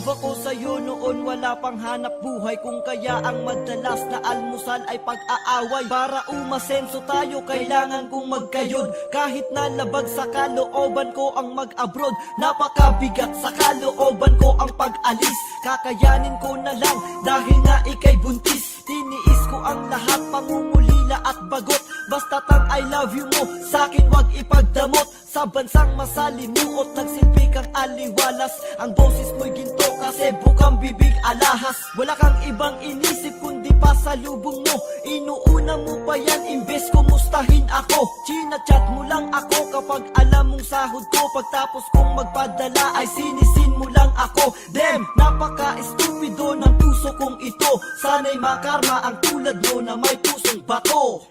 love ako sa'yo noon wala pang hanap buhay. Kung kaya ang madalas na almusal ay pag-aaway. Para umasenso tayo kailangan kong magkayod. Kahit na labag sa kalooban ko ang mag-abroad. Napakabigat sa kalooban ko ang pag-alis. Kakayanin ko na lang dahil nga ikay buntis. Tiniis ko ang lahat, pangungulila at bagot. Basta't ang I love you mo sa'kin wag ipagdamot. Sa bansang masalimuot nagsilbi kang aliwalas. Ang boses mo'y ginto kasi bukang bibig alahas. Wala kang ibang inisip kundi pasalubong mo. Inuuna mo pa yan imbes kumustahin ako. Chinachat mo lang ako kapag alam mong sahod ko. Pagtapos kong magpadala ay sinisin mo lang ako. Damn, napaka-estupido ng puso kong ito. Sana'y makarma ang tulad mo na may pusong bato.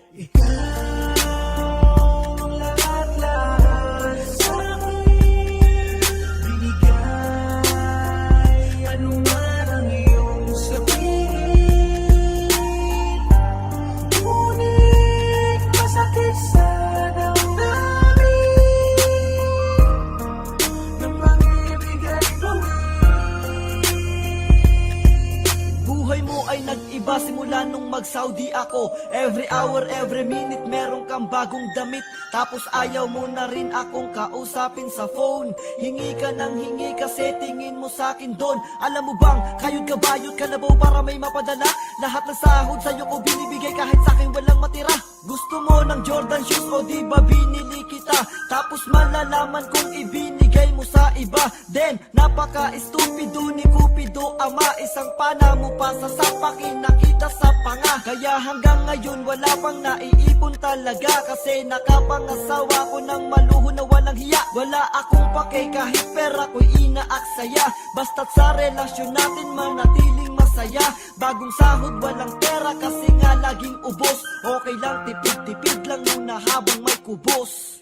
Nag-iba simula nung mag-Saudi ako. Every hour, every minute meron kang bagong damit. Tapos ayaw mo na rin akong kausapin sa phone. Hingi ka ng hingi kasi tingin mo sa'kin doon. Alam mo bang, kayod ka bayot ka na ba para may mapadala? Lahat ng sahod sa'yo ko binibigay kahit sa'kin walang matira. Gusto mo ng Jordan shoes o di ba binili kita? Tapos malalaman kung ibinigay mo sa iba. Then, napaka-estupido ni Cupido ama. Isang pana mo pa sa sapakin nakita sa panga. Kaya hanggang ngayon wala pang naiipon talaga. Kasi nakapangasawa ko ng maluho na walang hiya. Wala akong pake kahit pera ko'y inaaksaya. Basta't sa relasyon natin manatiling masaya. Bagong sahod walang pera kasi nga laging ubos. Okay lang tipid-tipid lang muna habang may kubos.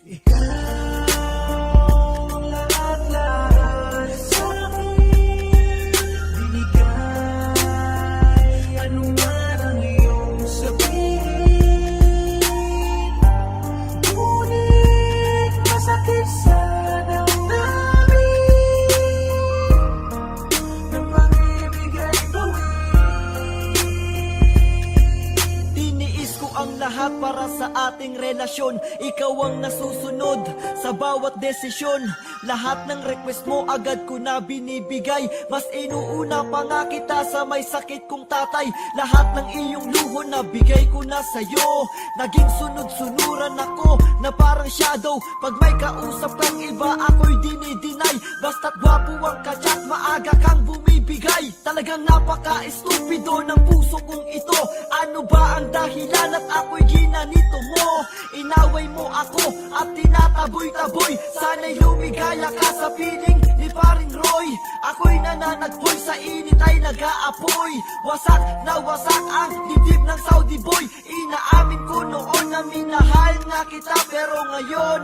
Lahat para sa ating relasyon. Ikaw ang nasusunod sa bawat desisyon. Lahat ng request mo agad ko na binibigay. Mas inuuna pa nga kita sa may sakit kong tatay. Lahat ng iyong luho na bigay ko na sa'yo. Naging sunod-sunuran ako na parang shadow. Pag may kausap kang iba ako'y dinidinay. Basta't gwapo ang kachat maaga kang bumibigay. Talagang napaka-estupido ng puso kong ito. Ano ba ang dahilan at ako'y ginanito mo? Inaway mo ako at tinataboy-taboy. Sana'y lumigaya ka sa piling ni paring Roy. Ako'y nananagpoy sa init ay nag-aapoy. Wasak na wasak ang dibdib ng Saudi boy. Inaamin ko noon na minahal nga kita. Pero ngayon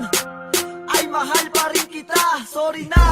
ay mahal pa rin kita. Sorry na.